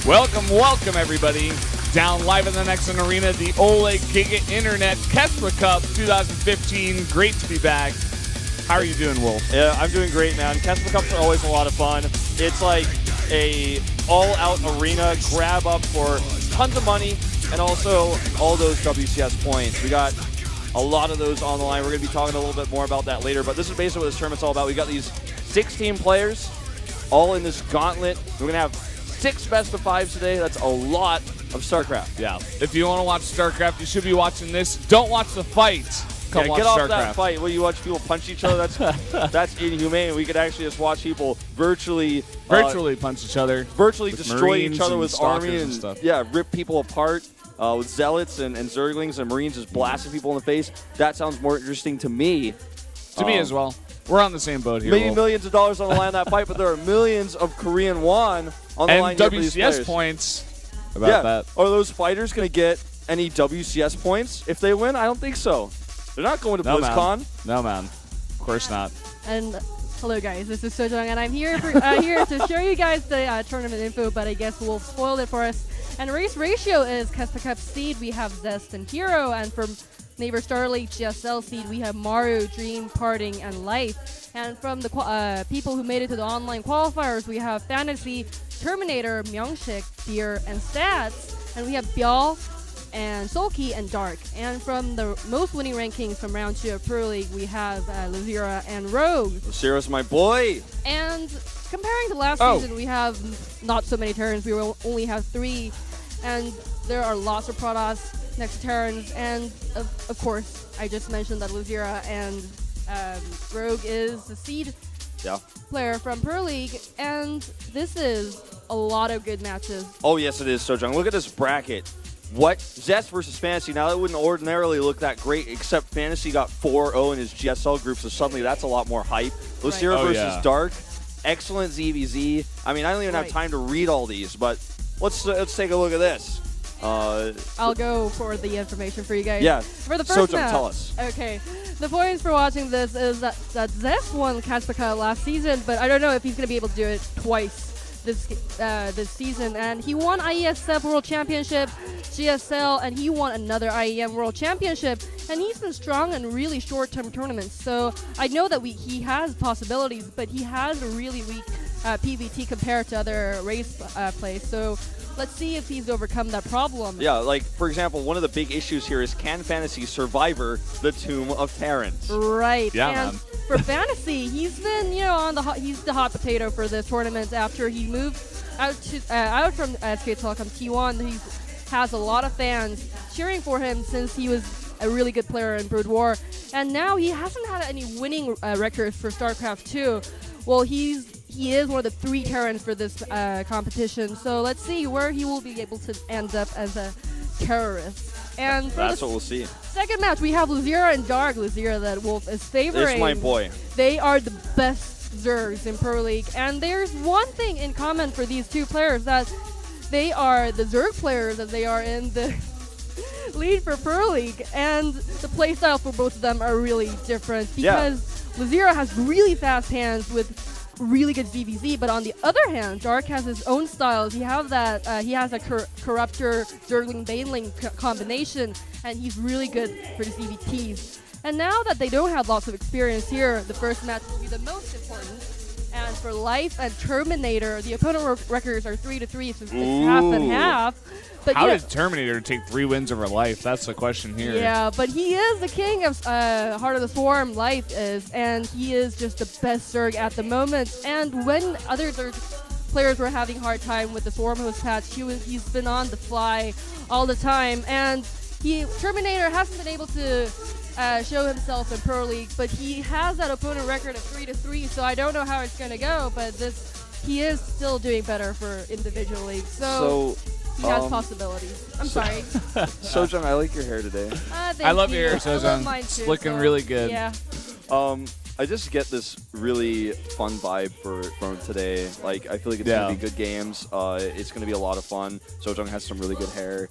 Welcome everybody. Down live in the next arena, the Oleg Giga Internet Kestra Cup 2015. Great to be back. How are you doing, Wolf? Yeah, I'm doing great, man. Kestra Cups are always a lot of fun. It's like a all-out arena grab up for tons of money and also all those WCS points. We got a lot of those on the line. We're going to be talking a little bit more about that later, but this is basically what this tournament's all about. We got these 16 players all in this gauntlet. We're going to have 6 best of 5s today. That's a lot of StarCraft. Yeah. If you want to watch StarCraft, you should be watching this. Don't watch the fight. Come watch get off StarCraft. that fight where you watch people punch each other. That's inhumane. We could actually just watch people virtually punch each other, virtually destroy each other with army and stuff. Yeah, rip people apart with zealots and zerglings and marines just blasting people in the face. That sounds more interesting to me. To me as well. We're on the same boat here. Maybe millions of dollars on the line in that fight, but there are millions of Korean won on the line here for these players. And WCS points about that. Are those fighters going to get any WCS points if they win? I don't think so. They're not going to BlizzCon. No, man. Of course not. And hello, guys. This is Sojong, and I'm here here to show you guys the tournament info, but I guess we'll spoil it for us. And race ratio is Kestra Cup seed. We have Zest and Hero, and from Neighbor Starleague GSL seed, we have Mario, Dream, Parting, and Life. And from the people who made it to the online qualifiers, we have FanTaSy, Terminator, Myungshik, Beer, and Stats. And we have Byal, and Sulky, and Dark. And from the most winning rankings from round 2 of Pro League, we have Luzira and Rogue. Luzira's my boy! And comparing to last season, we have not so many Terrans. We will only have 3. And there are lots of Protoss next to Terrans. And of course, I just mentioned that Luzira and Rogue is the seed player from Pro League. And this is a lot of good matches. Oh, yes, it is, Sojong. Look at this bracket. What? Zest versus FanTaSy. Now, that wouldn't ordinarily look that great, except FanTaSy got 4-0 in his GSL group, so suddenly that's a lot more hype. Lucira versus Dark. Excellent ZVZ. I mean, I don't even have time to read all these, but let's take a look at this. I'll go for the information for you guys. Yeah. For the first match. Tell us. Okay. The points for watching this is that Zest won Kestra Cup last season, but I don't know if he's going to be able to do it twice this season. And he won IESF World Championship, GSL, and he won another IEM World Championship. And he's been strong in really short-term tournaments. So I know that he has possibilities, but he has a really weak PVT compared to other race plays. So let's see if he's overcome that problem. Yeah, like, for example, one of the big issues here is, can FanTaSy survivor the Tomb of Terrans? Right. Yeah, and man. For FanTaSy, he's been, he's the hot potato for this tournament after he moved out from SK Telecom T1. He has a lot of fans cheering for him since he was a really good player in Brood War. And now he hasn't had any winning records for StarCraft 2. Well, he is one of the 3 Terrans for this competition. So let's see where he will be able to end up as a terrorist. And that's what we'll see. Second match, we have Luzira and Dark. Luzira that Wolf is favoring. This is my boy. They are the best Zergs in Pro League. And there's one thing in common for these 2 players, that they are the Zerg players, that they are in the lead for Pro League. And the playstyle for both of them are really different, because Luzira has really fast hands with really good ZVZ, but on the other hand, Dark has his own styles. He has a Corruptor, Zergling, Baneling combination, and he's really good for the ZVTs. And now that they don't have lots of experience here, the first match will be the most important. And for Life and Terminator, the opponent records are 3-3, so it's half and half. But how did Terminator take 3 wins over Life? That's the question here. Yeah, but he is the king of Heart of the Swarm, Life is, and he is just the best Zerg at the moment. And when other Zerg players were having a hard time with the Swarm host patch, he's been on the fly all the time. And Terminator hasn't been able to show himself in Pro League, but he has that opponent record of 3-3, so I don't know how it's going to go, but he is still doing better for individual leagues. So he has possibilities. I'm sorry. Sojong, I like your hair today. I love your hair, Sojong. I love mine too, it's looking really good. Yeah. I just get this really fun vibe from today. Like, I feel like it's going to be good games. It's going to be a lot of fun. Sojong has some really good hair.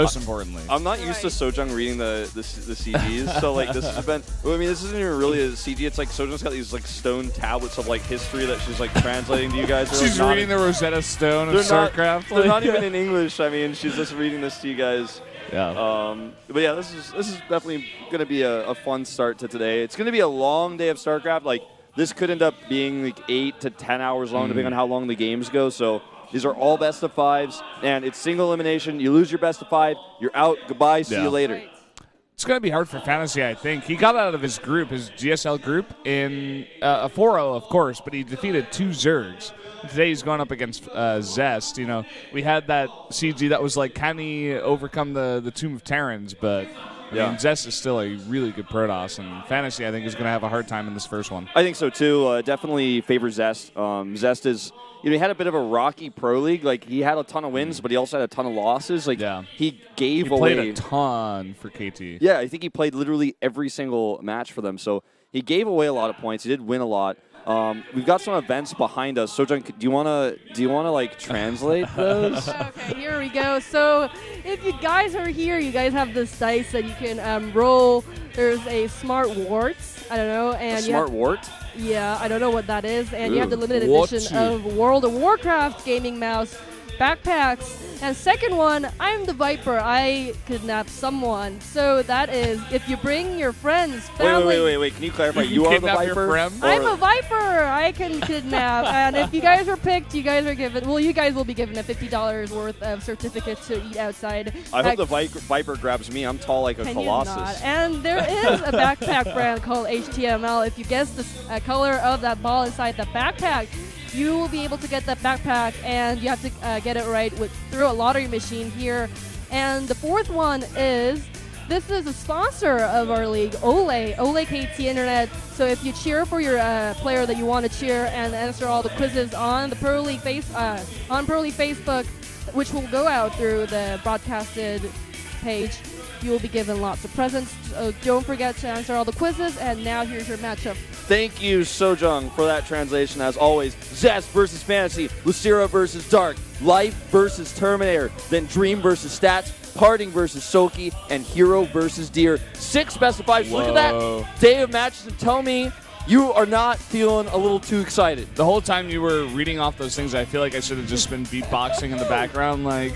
Most importantly. I'm not used to Sojung reading the CGs, so like this has been. I mean, this isn't even really a CG. It's like Sojung's got these like stone tablets of like history that she's like translating to you guys. She's reading the Rosetta Stone of StarCraft. They're not even in English. I mean, she's just reading this to you guys. Yeah. But yeah, this is definitely going to be a fun start to today. It's going to be a long day of StarCraft. Like this could end up being like 8 to 10 hours long, depending on how long the games go. So. These are all best of 5s, and it's single elimination. You lose your best of 5, you're out. Goodbye. See you later. It's going to be hard for FanTaSy, I think. He got out of his group, his GSL group, in a 4-0, of course, but he defeated 2 Zergs. Today he's going up against Zest. You know, we had that CG that was like, can he overcome the Tomb of Terrans? But I mean, Zest is still a really good Protoss, and FanTaSy, I think, is going to have a hard time in this first one. I think so, too. Definitely favors Zest. Zest is... You know, he had a bit of a rocky pro league. Like, he had a ton of wins, but he also had a ton of losses. Like, he played a ton for KT. Yeah, I think he played literally every single match for them. So he gave away a lot of points. He did win a lot. We've got some events behind us. Sojung, do you wanna like translate those? Okay, here we go. So if you guys are here, you guys have this dice that you can roll. There's a smart warts. I don't know, and smart wart. Yeah, I don't know what that is. And you have the limited edition of World of Warcraft gaming mouse, backpacks. And second one, I'm the Viper. I kidnapped someone. So that is, if you bring your friends, family. Wait. Can you clarify? You are the Viper? I'm a Viper. I can kidnap. And if you guys are picked, you guys are given, well, you guys will be given a $50 worth of certificates to eat outside. I hope the Viper grabs me. I'm tall like a Colossus. And there is a backpack brand called HTML. If you guess the color of that ball inside the backpack, you will be able to get that backpack, and you have to get it right through a lottery machine here. And the fourth one is, this is a sponsor of our league, Ole KT Internet. So if you cheer for your player that you want to cheer and answer all the quizzes on the Pro League Facebook, which will go out through the broadcasted page, you will be given lots of presents. So don't forget to answer all the quizzes. And now here's your matchup. Thank you, Sojung, for that translation. As always, Zest versus FanTaSy, Lucira versus Dark, Life versus Terminator, then Dream versus Stats, Parting versus Soki, and Hero versus Deer. 6 best of 5s. Look at that day of matches, and tell me you are not feeling a little too excited. The whole time you were reading off those things, I feel like I should have just been beatboxing in the background. Like,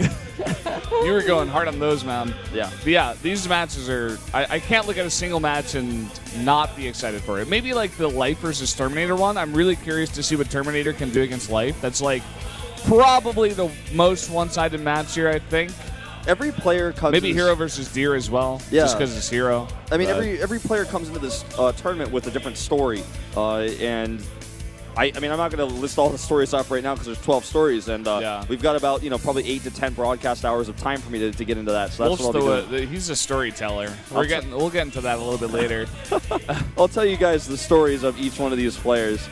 you were going hard on those, man. Yeah. But yeah, these matches are... I can't look at a single match and not be excited for it. Maybe like the Life versus Terminator one. I'm really curious to see what Terminator can do against Life. That's like probably the most one-sided match here, I think. Every player comes... Maybe Hero versus Deer as well, just because it's Hero. I mean, every player comes into this tournament with a different story. And I mean, I'm not going to list all the stories off right now because there's 12 stories. And we've got about, probably 8 to 10 broadcast hours of time for me to get into that. So that's what I'll be doing. He's a storyteller. We'll get into that a little bit later. I'll tell you guys the stories of each one of these players.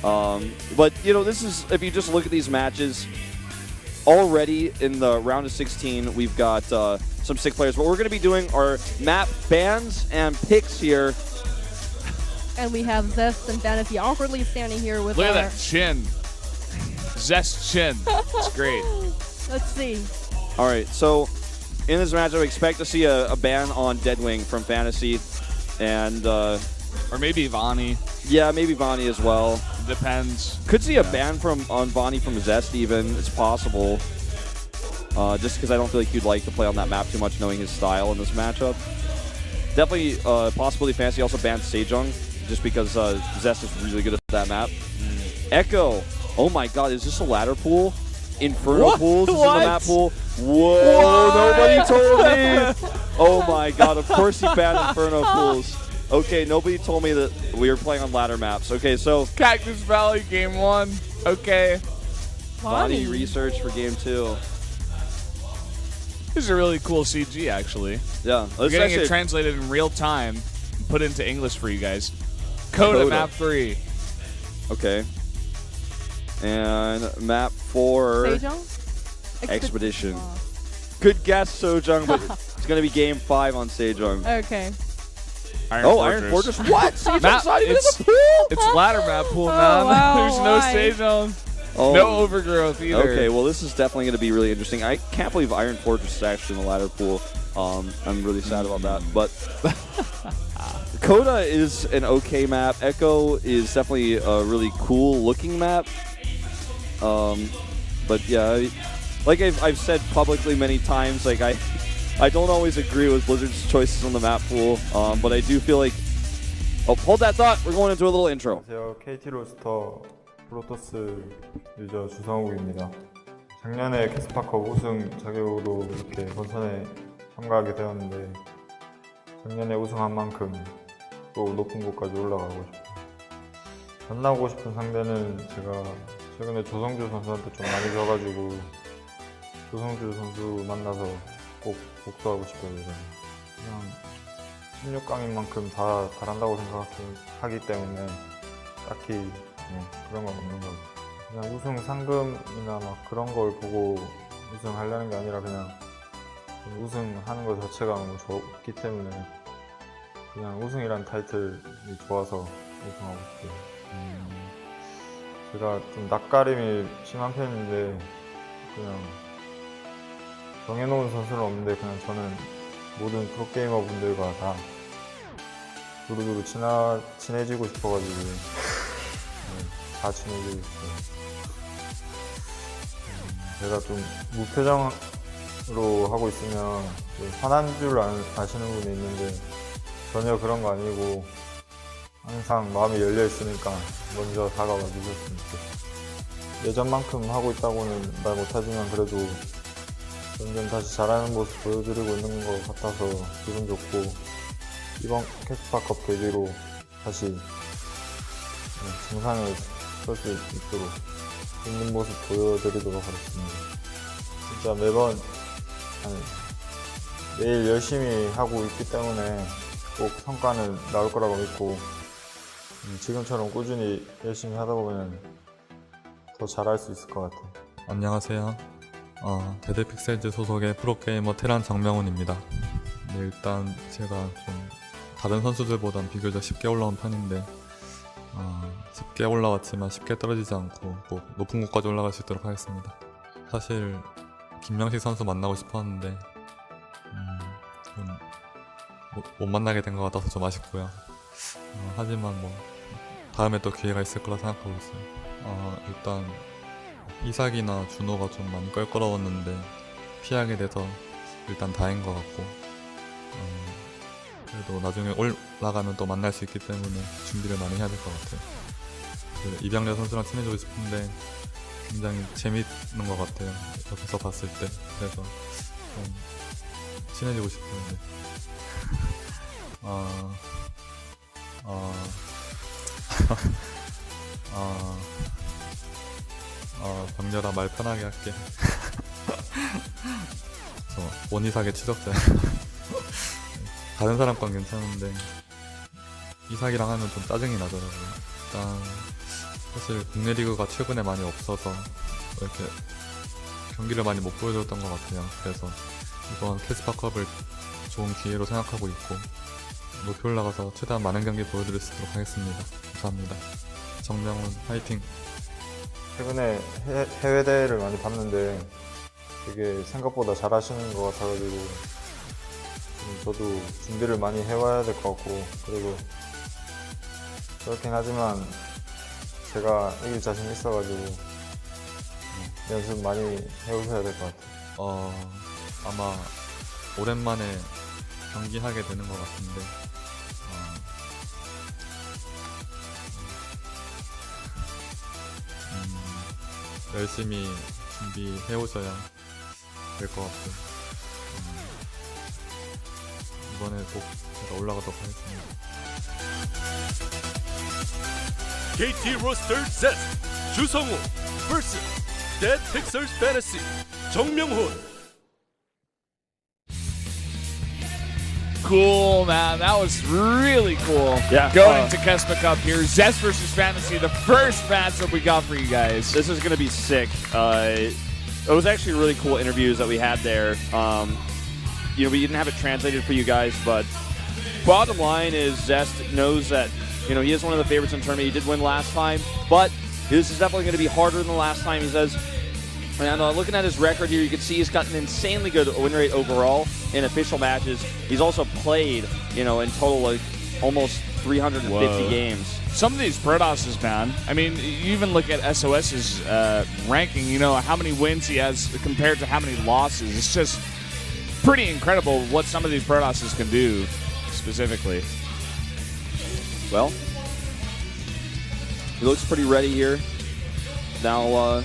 But, this is... If you just look at these matches... Already in the round of 16, we've got some sick players. What we're going to be doing are map bans and picks here. And we have Zest and FanTaSy awkwardly standing here with Look at that chin. Zest chin. It's great. Let's see. All right, so in this matchup, I expect to see a ban on Deadwing from FanTaSy. And... or maybe Vani. Yeah, maybe Vani as well. Depends. Could see a ban on Vani from Zest even. It's possible. Just because I don't feel like he'd like to play on that map too much, knowing his style in this matchup. Definitely possibility FanTaSy also banned Sejong, just because Zest is really good at that map. Echo. Oh my god, is this a ladder pool? Inferno pools is in the map pool. Whoa, nobody told me. Oh my god, of course he banned Inferno pools. Okay, nobody told me that we were playing on ladder maps. Okay, so... Cactus Valley, game 1. Okay. Body research for game 2. This is a really cool CG, actually. Yeah. We're getting it translated in real time and put into English for you guys. Coda map 3. Okay. And map 4... Sejong? Expedition. Good guess, Sojung, but it's going to be game 5 on Sejong. Okay. Iron Fortress. What? Sejong's not even in the pool? It's ladder map pool, man. Wow, There's no Sejong. Oh. No overgrowth either. Okay, well, this is definitely going to be really interesting. I can't believe Iron Fortress is actually in the ladder pool. I'm really sad about that. But Coda is an okay map. Echo is definitely a really cool-looking map. But yeah, like I've said publicly many times, like I don't always agree with Blizzard's choices on the map pool, but I do feel like. Oh, hold that thought. We're going into a little intro. 안녕하세요. KT 로스터 프로토스 유저 주성욱입니다. 작년에 캐스파컵 우승 자격으로 이렇게 본선에 참가하게 되었는데 작년에 우승한 만큼 또 높은 곳까지 올라가고 싶어요. 만나고 싶은 상대는 제가 최근에 조성주 선수한테 좀 많이 져가지고 조성주 선수 만나서 꼭 복수하고 싶어요. 그냥 16강인 만큼 다 잘한다고 생각하기 때문에 딱히 그런 건 없는 거고 그냥 우승 상금이나 막 그런 걸 보고 우승하려는 게 아니라 그냥 우승하는 것 자체가 너무 좋기 때문에 그냥 우승이란 타이틀이 좋아서 우승하고 싶어요. 제가 좀 낯가림이 심한 편인데 그냥 정해놓은 선수는 없는데 그냥 저는 모든 프로게이머 분들과 다 두루두루 친해지고 싶어가지고 다 친해지고 싶어요. 제가 좀 무표정으로 하고 있으면 화난 줄 아시는 분이 있는데 전혀 그런 거 아니고 항상 마음이 열려 있으니까 먼저 다가와 주셨으면 좋겠어요. 예전만큼 하고 있다고는 말 못하지만 그래도 점점 다시 잘하는 모습 보여드리고 있는 것 같아서 기분 좋고 이번 캐스파컵 계기로 다시 정상에 설 수 있도록 있는 모습 보여드리도록 하겠습니다. 진짜 매번 매일 열심히 하고 있기 때문에 꼭 성과는 나올 거라고 믿고 지금처럼 꾸준히 열심히 하다 보면 더 잘할 수 있을 것 같아요. 안녕하세요. 데드픽셀즈 소속의 프로게이머 테란 정명훈입니다. 네, 일단 제가 좀 다른 선수들보단 비교적 쉽게 올라온 편인데 쉽게 올라왔지만 쉽게 떨어지지 않고 꼭 높은 곳까지 올라갈 수 있도록 하겠습니다. 사실 김명식 선수 만나고 싶었는데 못 만나게 된 것 같아서 좀 아쉽고요. 하지만 뭐 다음에 또 기회가 있을 거라 생각하고 있어요. 일단 이삭이나 준호가 좀 많이 껄끄러웠는데 피하게 돼서 일단 다행인 것 같고 그래도 나중에 올라가면 또 만날 수 있기 때문에 준비를 많이 해야 될 것 같아요. 이병렬 선수랑 친해지고 싶은데 굉장히 재밌는 것 같아요. 옆에서 봤을 때. 그래서 좀 친해지고 싶은데 병렬아 말 편하게 할게. 저 원이삭의 추적자야. 다른 사람 건 괜찮은데 이삭이랑 하면 좀 짜증이 나더라고요. 일단 사실 국내 리그가 최근에 많이 없어서 이렇게 경기를 많이 못 보여줬던 것 같아요. 그래서 이번 캐스파컵을 좋은 기회로 생각하고 있고 목표 올라가서 최대한 많은 경기 보여드릴 수 있도록 하겠습니다. 감사합니다. 정명훈 화이팅! 최근에 해외 대회를 많이 봤는데 되게 생각보다 잘하시는 것 같아가지고 저도 준비를 많이 해와야 될 것 같고 그리고 그렇긴 하지만 제가 이길 자신 있어가지고 연습 많이 해오셔야 될 것 같아요. 아마 오랜만에 경기하게 되는 것 같은데 열심히 준비해 오셔야 될 것 같고 이번에 꼭 제가 올라가도록 하겠습니다. KT 로스터 Zest 주성우 vs Dead Pixels FanTaSy 정명훈. Cool, man. That was really cool. Yeah. Going to Kespa Cup here. Zest versus FanTaSy, the first matchup we got for you guys. This is going to be sick. It was actually really cool interviews that we had there. We didn't have it translated for you guys, but bottom line is Zest knows that he is one of the favorites in the tournament. He did win last time, but This is definitely going to be harder than the last time, he says. And looking at his record here, you can see he's got an insanely good win rate overall in official matches. He's also played, in total, like almost 350 games. Some of these Protosses, man. I mean, you even look at SOS's ranking, how many wins he has compared to how many losses. It's just pretty incredible what some of these Protosses can do, specifically. Well, he looks pretty ready here. Now,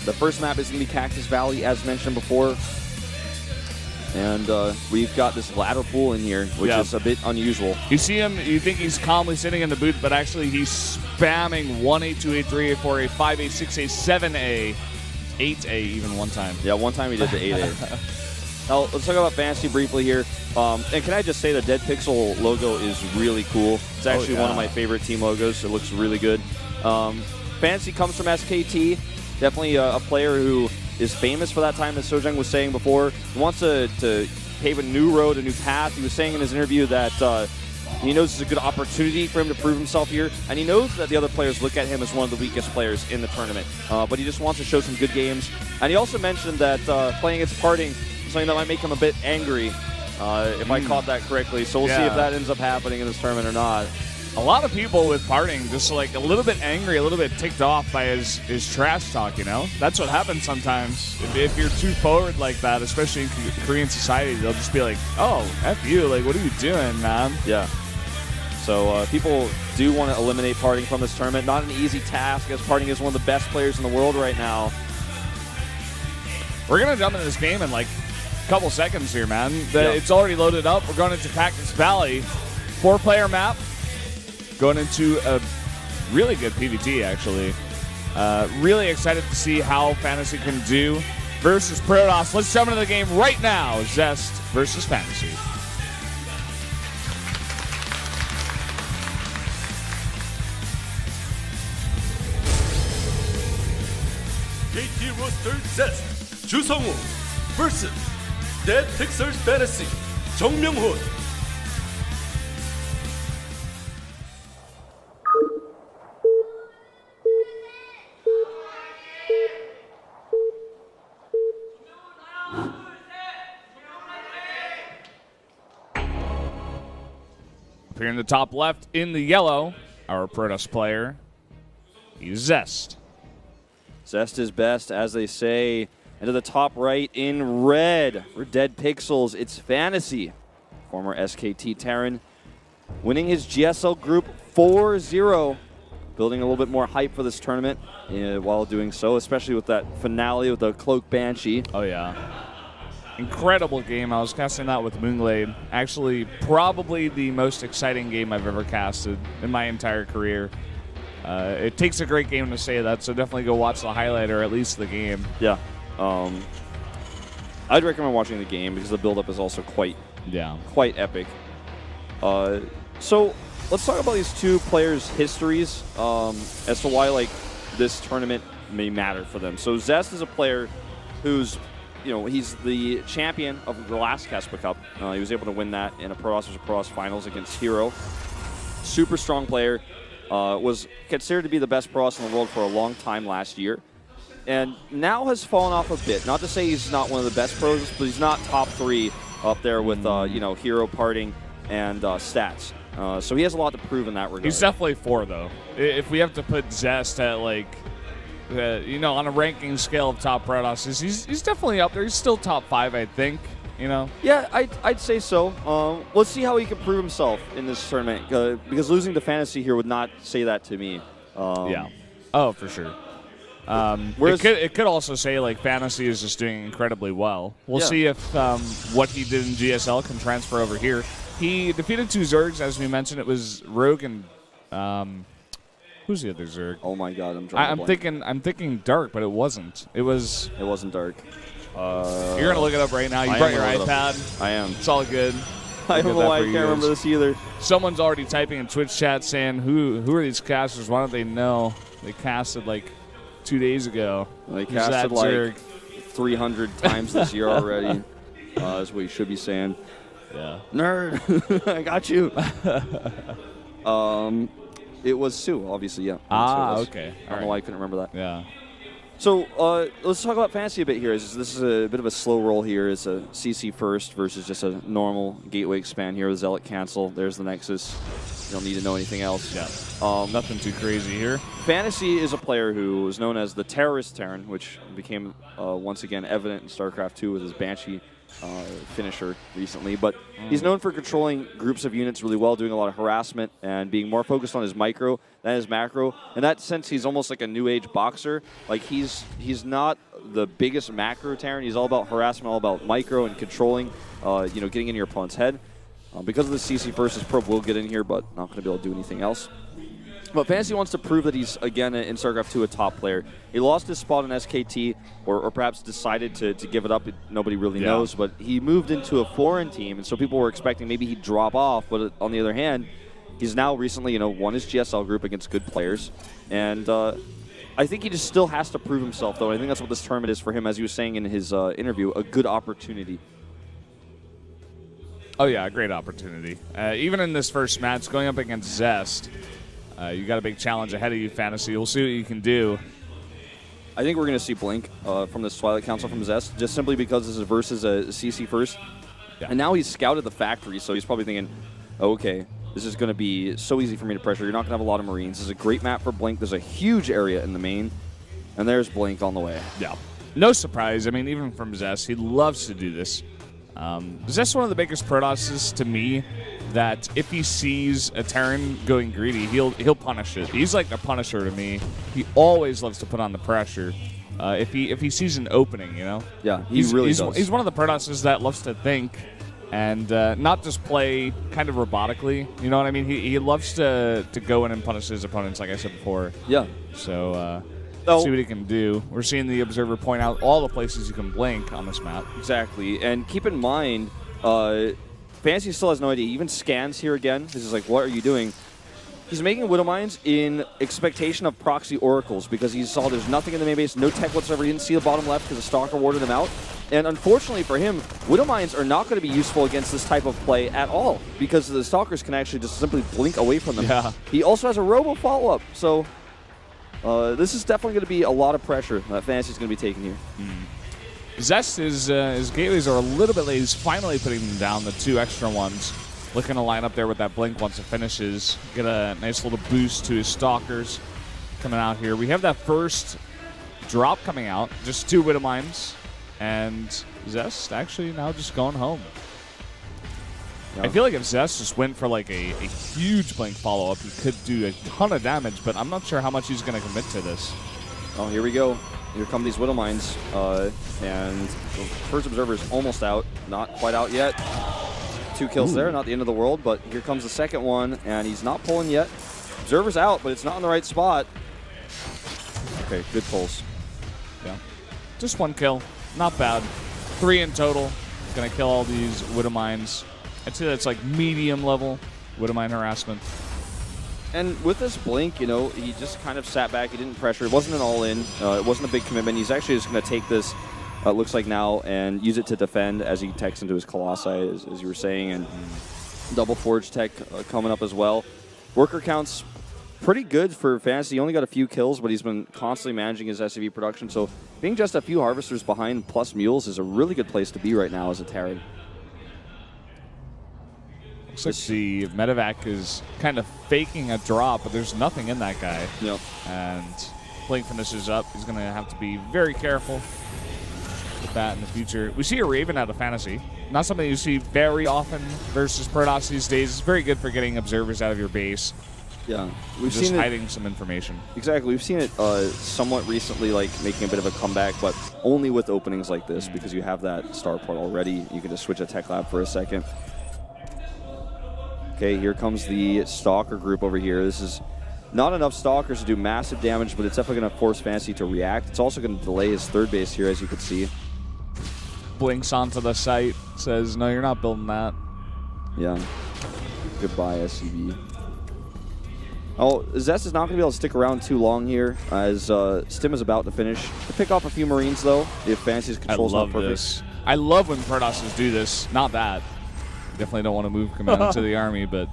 the first map is going to be Cactus Valley, as mentioned before. And we've got this ladder pool in here, which is a bit unusual. You see him, you think he's calmly sitting in the booth, but actually he's spamming 1A, 2A, 3A, 4A, 5A, 6A, 7A, 8A even one time. Yeah, one time he did the 8A. Now, let's talk about FanTaSy briefly here. And can I just say the Dead Pixel logo is really cool. It's actually one of my favorite team logos. It looks really good. FanTaSy comes from SKT. Definitely a player who is famous for that time, as Sojung was saying before. He wants to pave a new road, a new path. He was saying in his interview that he knows it's a good opportunity for him to prove himself here, and he knows that the other players look at him as one of the weakest players in the tournament. But he just wants to show some good games. And he also mentioned that playing against Parting is something that might make him a bit angry, if I caught that correctly. So we'll see if that ends up happening in this tournament or not. A lot of people with Parting just like a little bit angry, a little bit ticked off by his trash talk, That's what happens sometimes. If you're too forward like that, especially in Korean society, they'll just be like, oh, F you, like, what are you doing, man? Yeah. So people do want to eliminate Parting from this tournament. Not an easy task, as Parting is one of the best players in the world right now. We're going to jump into this game in like a couple seconds here, man. It's already loaded up. We're going into Cactus Valley. 4-player map. Going into a really good PvT, actually. Really excited to see how FanTaSy can do versus Protoss. Let's jump into the game right now. Zest versus FanTaSy. KT roster Zest 주성우 vs Dead Pixels FanTaSy 정명훈. Up here in the top left, in the yellow, our Protoss player, he's Zest. Zest is best, as they say. And to the top right, in red, for Dead Pixels, it's FanTaSy. Former SKT Terran, winning his GSL group 4-0. Building a little bit more hype for this tournament while doing so, especially with that finale with the Cloak Banshee. Oh, yeah. Incredible game. I was casting that with Moonglade. Actually, probably the most exciting game I've ever casted in my entire career. It takes a great game to say that, so definitely go watch the highlight or at least the game. Yeah. I'd recommend watching the game because the build-up is also quite epic. So let's talk about these two players' histories as to why this tournament may matter for them. So Zest is a player who's he's the champion of the last Casper Cup. He was able to win that in a Protoss vs. Protoss finals against Hero. Super strong player. Was considered to be the best Protoss in the world for a long time last year. And now has fallen off a bit. Not to say he's not one of the best pros, but he's not top 3 up there with, Hero, Parting, and Stats. So he has a lot to prove in that regard. He's definitely 4, though. If we have to put Zest at, on a ranking scale of top Protosses, he's definitely up there. He's still top 5, I think. Yeah, I'd say so. Let's see how he can prove himself in this tournament, because losing to FanTaSy here would not say that to me. Yeah. Oh, for sure. It could also say FanTaSy is just doing incredibly well. We'll see if what he did in GSL can transfer over here. He defeated 2 Zergs, as we mentioned. It was Rogue and who's the other Zerg? Oh my God, I'm thinking Dark, but it wasn't. It wasn't Dark. You're gonna look it up right now. You brought your iPad. I am. It's all good. I don't know why I can't remember this either. Someone's already typing in Twitch chat saying, "Who are these casters? Why don't they know? They casted 2 days ago. They casted 300 times this year already. That's what you should be saying. Yeah. Nerd, I got you. It was Sue, obviously, yeah. Ah, So it was. okay. I don't know why I couldn't remember that. Yeah. So let's talk about FanTaSy a bit here. This is a bit of a slow roll here. It's a CC first versus just a normal gateway expand here with Zealot cancel. There's the Nexus. You don't need to know anything else. Yeah. Nothing too crazy here. FanTaSy is a player who is known as the terrorist Terran, which became once again evident in StarCraft 2 with his Banshee finisher recently. But he's known for controlling groups of units really well, doing a lot of harassment, and being more focused on his micro than his macro. In that sense, he's almost like a new age boxer. Like he's not the biggest macro Terran. He's all about harassment, all about micro and controlling, getting in your opponent's head. Because of the CC first, his probe will get in here, but not going to be able to do anything else. But FanTaSy wants to prove that he's, again, in StarCraft 2, a top player. He lost his spot in SKT, or perhaps decided to give it up. Nobody really knows. But he moved into a foreign team, and so people were expecting maybe he'd drop off. But on the other hand, he's now recently, won his GSL group against good players. And I think he just still has to prove himself, though. I think that's what this tournament is for him, as he was saying in his interview, a good opportunity. Oh, yeah, a great opportunity. Even in this first match, going up against Zest, you got a big challenge ahead of you, FanTaSy. We'll see what you can do. I think we're going to see Blink from this Twilight Council from Zest, just simply because this is versus a CC first. Yeah. And now he's scouted the factory, so he's probably thinking, okay, this is going to be so easy for me to pressure. You're not going to have a lot of Marines. This is a great map for Blink. There's a huge area in the main, and there's Blink on the way. Yeah. No surprise. I mean, even from Zest, he loves to do this. Zest is one of the biggest Protosses to me that if he sees a Terran going greedy, he'll punish it. He's like a punisher to me. He always loves to put on the pressure. If he sees an opening, Yeah, he really does. He's one of the Protosses that loves to think and not just play kind of robotically. You know what I mean? He loves to go in and punish his opponents, like I said before. Yeah. So see what he can do. We're seeing the Observer point out all the places you can blink on this map. Exactly. And keep in mind, FanTaSy still has no idea. He even scans here again. This is like, what are you doing? He's making Widow Mines in expectation of proxy oracles because he saw there's nothing in the main base, no tech whatsoever. He didn't see the bottom left because the Stalker warded him out. And unfortunately for him, Widow Mines are not going to be useful against this type of play at all because the Stalkers can actually just simply blink away from them. Yeah. He also has a Robo follow-up, so this is definitely going to be a lot of pressure that FanTaSy's going to be taking here. Zest, his gateways are a little bit late. He's finally putting them down, the 2 extra ones. Looking to line up there with that blink once it finishes. Get a nice little boost to his Stalkers coming out here. We have that first drop coming out. Just 2 Widow Mines. And Zest actually now just going home. Yeah. I feel like if Zest just went for like a huge blink follow-up, he could do a ton of damage, but I'm not sure how much he's going to commit to this. Oh, here we go. Here come these Widow Mines. And the first Observer is almost out. Not quite out yet. 2 kills there, not the end of the world, but here comes the second one, and he's not pulling yet. Observer's out, but it's not in the right spot. Okay, good pulls. Yeah. Just 1 kill. Not bad. 3 in total. Gonna kill all these Widow Mines. I'd say that's like medium level Widow Mine harassment. And with this blink, he just kind of sat back. He didn't pressure. It wasn't an all-in. It wasn't a big commitment. He's actually just going to take this, looks like now, and use it to defend as he techs into his Colossi, as you were saying, and double Forge tech coming up as well. Worker counts pretty good for FanTaSy. He only got a few kills, but he's been constantly managing his SCV production. So being just a few Harvesters behind plus Mules is a really good place to be right now as a Terran. Looks like the Medevac is kind of faking a drop, but there's nothing in that guy. Yep. And Blink finishes up. He's going to have to be very careful with that in the future. We see a Raven out of FanTaSy. Not something you see very often versus Protoss these days. It's very good for getting Observers out of your base. Yeah. We've just seen hiding some information. Exactly. We've seen it somewhat recently, like making a bit of a comeback, but only with openings like this because you have that starport already. You can just switch a tech lab for a second. Okay, here comes the Stalker group over here. This is not enough Stalkers to do massive damage, but it's definitely going to force FanTaSy to react. It's also going to delay his third base here, as you can see. Blinks onto the site, says, no, you're not building that. Yeah. Goodbye, SCV. Oh, Zest is not going to be able to stick around too long here, as Stim is about to finish. To pick off a few Marines, though, if FanTaSy's control's not perfect. This. I love when Protosses do this. Not that. Definitely don't want to move command into the army, but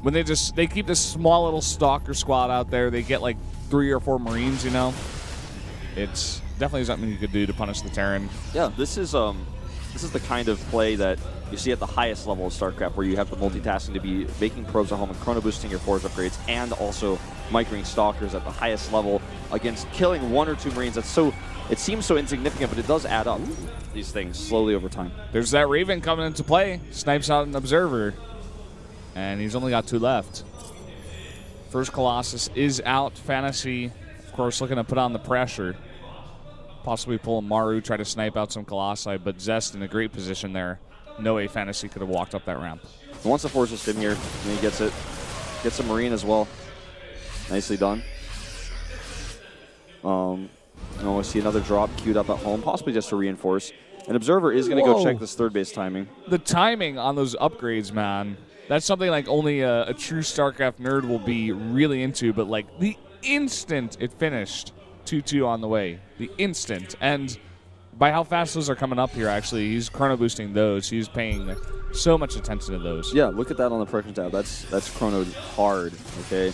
When they keep this small little stalker squad out there, they get like 3 or 4 Marines, you know. It's definitely something you could do to punish the Terran. Yeah, this is the kind of play that you see at the highest level of StarCraft, where you have the multitasking to be making probes at home and chrono boosting your force upgrades, and also microing stalkers at the highest level against killing 1 or 2 Marines. It seems so insignificant, but it does add up, these things, slowly over time. There's that Raven coming into play. Snipes out an Observer. And he's only got 2 left. First Colossus is out. FanTaSy, of course, looking to put on the pressure. Possibly pull a Maru, try to snipe out some Colossi, but Zest in a great position there. No way FanTaSy could have walked up that ramp. He wants to force a stim here, and he gets it. Gets a Marine as well. Nicely done. And we'll see another drop queued up at home, possibly just to reinforce. An Observer is going to go check this third base timing. The timing on those upgrades, man, that's something like only a true StarCraft nerd will be really into, but like the instant it finished, 2-2 on the way. The instant. And by how fast those are coming up here, actually, he's chrono boosting those. He's paying so much attention to those. Yeah, look at that on the pressure tab. That's chronoed hard, okay?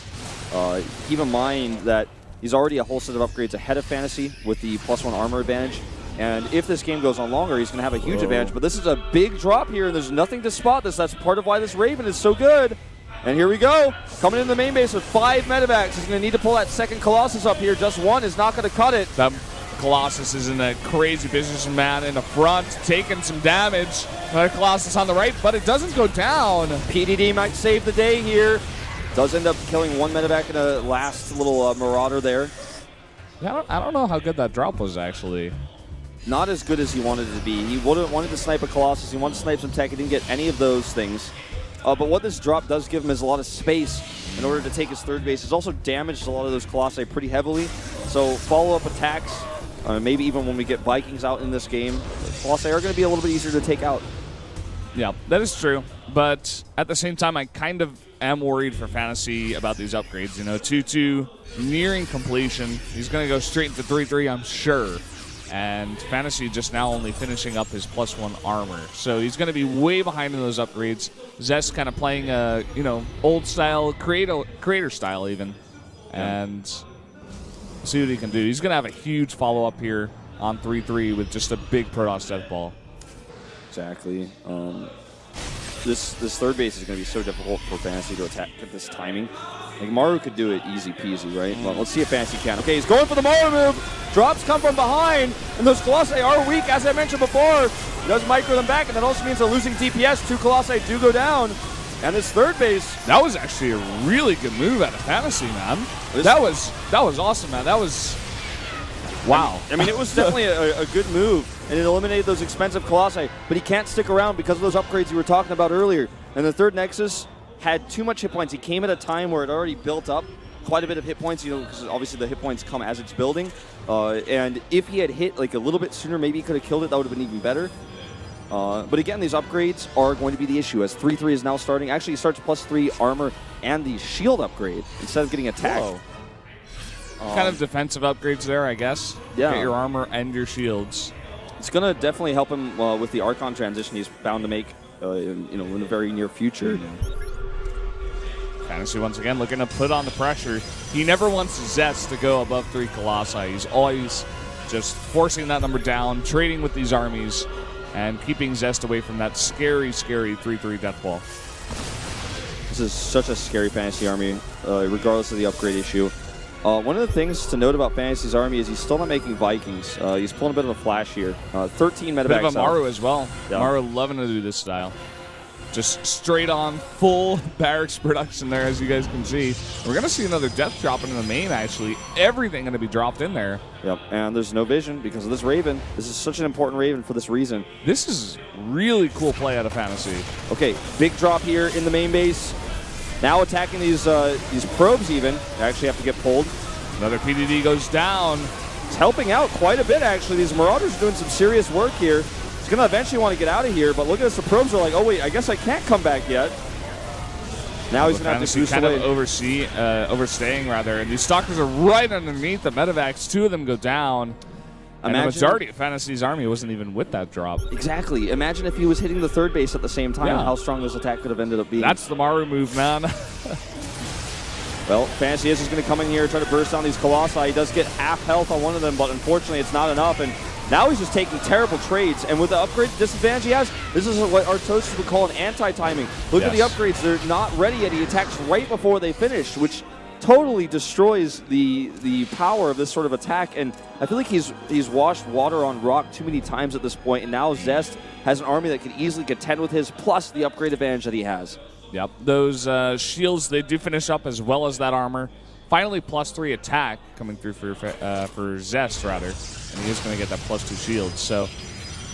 Keep in mind that he's already a whole set of upgrades ahead of FanTaSy with the +1 armor advantage. And if this game goes on longer, he's going to have a huge advantage. But this is a big drop here, and there's nothing to spot this. That's part of why this Raven is so good. And here we go. Coming into the main base with 5 medevacs. He's going to need to pull that second Colossus up here. Just 1 is not going to cut it. That Colossus is in a crazy position, man, in the front, taking some damage. Another Colossus on the right, but it doesn't go down. PDD might save the day here. Does end up killing 1 medevac in a last little Marauder there. Yeah, I don't know how good that drop was, actually. Not as good as he wanted it to be. He wanted to snipe a Colossus. He wanted to snipe some tech. He didn't get any of those things. But what this drop does give him is a lot of space in order to take his third base. He's also damaged a lot of those Colossi pretty heavily. So follow-up attacks, maybe even when we get Vikings out in this game, Colossi are going to be a little bit easier to take out. Yeah, that is true. But at the same time, I kind of am worried for FanTaSy about these upgrades. You know, 2-2 nearing completion. He's going to go straight into 3-3, I'm sure. And FanTaSy just now only finishing up his +1 armor. So he's going to be way behind in those upgrades. Zest kind of playing a, old style, creator style even. Yeah. And see what he can do. He's going to have a huge follow-up here on 3-3 with just a big Protoss death ball. Exactly. This third base is going to be so difficult for FanTaSy to attack at this timing. Like, Maru could do it easy peasy, right? Well, let's see if FanTaSy can. Okay, he's going for the Maru move. Drops come from behind, and those Colossi are weak, as I mentioned before. He does micro them back, and that also means they're losing DPS. 2 Colossi do go down. And this third base. That was actually a really good move out of FanTaSy, man. That was awesome, man. That was... Wow. I mean, it was definitely a good move, and it eliminated those expensive Colossi, but he can't stick around because of those upgrades you were talking about earlier. And the third Nexus had too much hit points. He came at a time where it already built up quite a bit of hit points, because obviously the hit points come as it's building. And if he had hit like a little bit sooner, maybe he could have killed it. That would have been even better. But again, these upgrades are going to be the issue, as 3-3 is now starting. Actually, he starts +3 armor and the shield upgrade instead of getting attacked. Whoa. Kind of defensive upgrades there, I guess. Yeah. Get your armor and your shields. It's going to definitely help him with the Archon transition he's bound to make in the very near future. FanTaSy once again looking to put on the pressure. He never wants Zest to go above 3 Colossi. He's always just forcing that number down, trading with these armies, and keeping Zest away from that scary, scary 3-3 death ball. This is such a scary FanTaSy army, regardless of the upgrade issue. One of the things to note about FanTaSy's army is he's still not making Vikings. He's pulling a bit of a flash here. 13 medevacs. Bit of a Maru as well. Yeah. Maru loving to do this style. Just straight on, full barracks production there, as you guys can see. We're going to see another death drop into the main, actually. Everything going to be dropped in there. Yep, and there's no vision because of this Raven. This is such an important Raven for this reason. This is really cool play out of FanTaSy. Okay, big drop here in the main base. Now attacking these probes even. They actually have to get pulled. Another PDD goes down. It's helping out quite a bit, actually. These Marauders are doing some serious work here. He's going to eventually want to get out of here, but look at this. The probes are like, oh, wait, I guess I can't come back yet. Now he's going to have to boost kind away. of overstaying, rather. And these Stalkers are right underneath the medevacs. 2 of them go down. And the majority of FanTaSy's army wasn't even with that drop. Exactly. Imagine if he was hitting the third base at the same time, how strong this attack could have ended up being. That's the Maru move, man. Well, FanTaSy is just going to come in here and try to burst down these Colossi. He does get half health on one of them, but unfortunately it's not enough. And now he's just taking terrible trades. And with the upgrade disadvantage he has, this is what Artosis would call an anti-timing. Look at the upgrades. They're not ready yet. He attacks right before they finish, which totally destroys the power of this sort of attack. And I feel like he's washed water on rock too many times at this point. And now Zest has an army that can easily contend with his, plus the upgrade advantage that he has. Yep, those shields, they do finish up as well as that armor. Finally, +3 attack coming through for Zest, rather. And he is going to get that +2 shield. So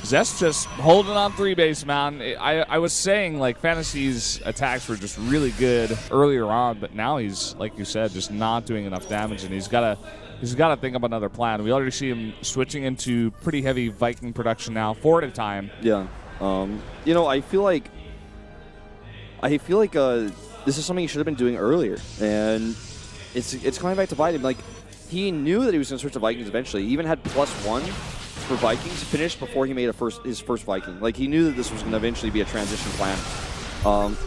Zest just holding on 3 base, man. I was saying, like, FanTaSy's attacks were just really good earlier on, but now he's, like you said, just not doing enough damage, and he's got to think up another plan. We already see him switching into pretty heavy Viking production now, 4 at a time. Yeah. You know, I feel like this is something he should have been doing earlier, and it's coming back to bite him. Like, he knew that he was going to switch to Vikings eventually. He even had +1 for Vikings finished before he made his first Viking. Like, he knew that this was going to eventually be a transition plan.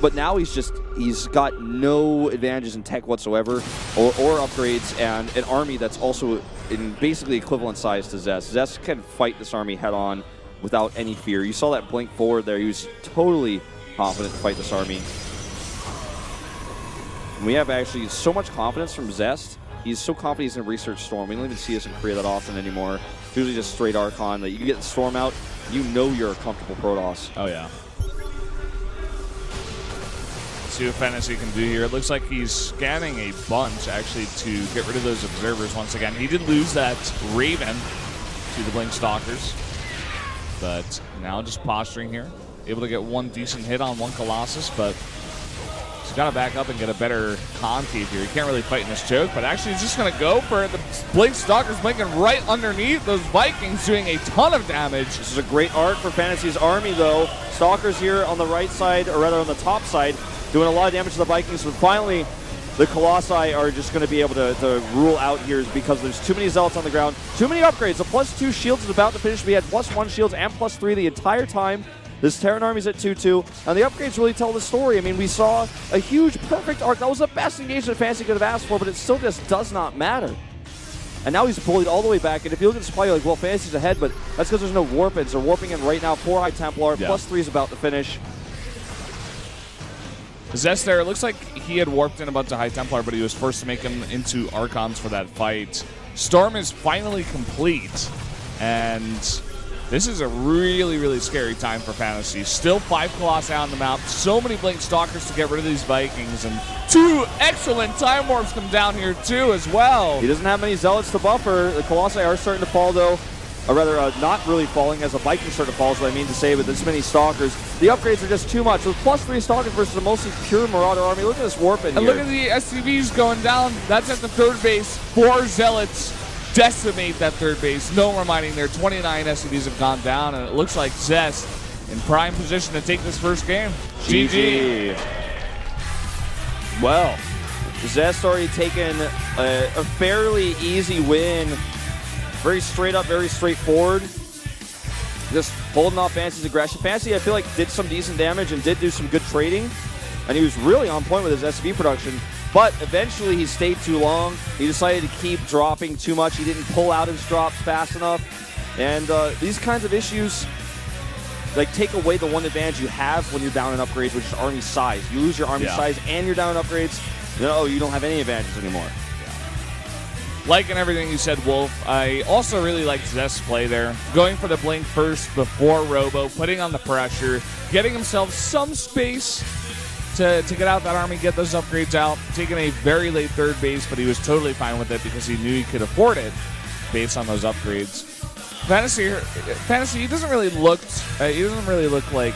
But now he's got no advantages in tech whatsoever, or upgrades, and an army that's also in basically equivalent size to Zest. Zest can fight this army head on without any fear. You saw that blink forward there. He was totally confident to fight this army. And we have actually so much confidence from Zest. He's so confident he's in Research Storm. We don't even see us in Korea that often anymore. It's usually just straight Archon. That you get the Storm out, you know you're a comfortable Protoss. Oh, yeah. Let's see what FanTaSy can do here. It looks like he's scanning a bunch, actually, to get rid of those observers once again. He did lose that Raven to the Blink Stalkers, but now just posturing here. Able to get one decent hit on one Colossus, but he's got to back up and get a better concave here. He can't really fight in this choke, but actually he's just going to go for it. The Blink Stalkers blinking right underneath those Vikings, doing a ton of damage. This is a great arc for FanTaSy's army, though. Stalkers here on the right side, or rather on the top side, doing a lot of damage to the Vikings, but finally the Colossi are just going to be able to rule out here because there's too many Zealots on the ground, too many upgrades. The +2 shields is about to finish. We had +1 shields and +3 the entire time. This Terran army's at 2-2, and the upgrades really tell the story. I mean, we saw a huge, perfect arc. That was the best engagement FanTaSy could have asked for, but it still just does not matter. And now he's bullied all the way back, and if you look at the supply, you're like, well, FanTaSy's ahead, but that's because there's no warp-ins. They're warping in right now. Poor High Templar, +3 is about to finish. Zest there, it looks like he had warped in a bunch of High Templar, but he was forced to make him into Archons for that fight. Storm is finally complete, and this is a really, really scary time for FanTaSy. Still 5 Colossi on the map, so many Blink Stalkers to get rid of these Vikings, and 2 excellent Time Warps come down here too as well. He doesn't have many Zealots to buffer. The Colossi are starting to fall though, or rather not really falling as the Vikings start to fall is what I mean to say, but this many Stalkers. The upgrades are just too much. With +3 Stalkers versus a mostly pure Marauder army, look at this warp in here. And look at the SCVs going down. That's at the third base. 4 Zealots decimate that third base. No reminding there, 29 SCVs have gone down, and it looks like Zest in prime position to take this first game. GG. Well, Zest already taken a fairly easy win. Very straight up, very straightforward. Just holding off FanTaSy's aggression. FanTaSy, I feel like, did some decent damage and did do some good trading, and he was really on point with his SCV production. But eventually he stayed too long. He decided to keep dropping too much. He didn't pull out his drops fast enough. And these kinds of issues like take away the one advantage you have when you're down in upgrades, which is army size. You lose your army size and you're down in upgrades. No, you don't have any advantages anymore. Liking everything you said, Wolf. I also really liked Zest's play there. Going for the blink first before Robo, putting on the pressure, getting himself some space to get out that army, get those upgrades out, taking a very late third base, but he was totally fine with it because he knew he could afford it based on those upgrades. FanTaSy, he doesn't really look like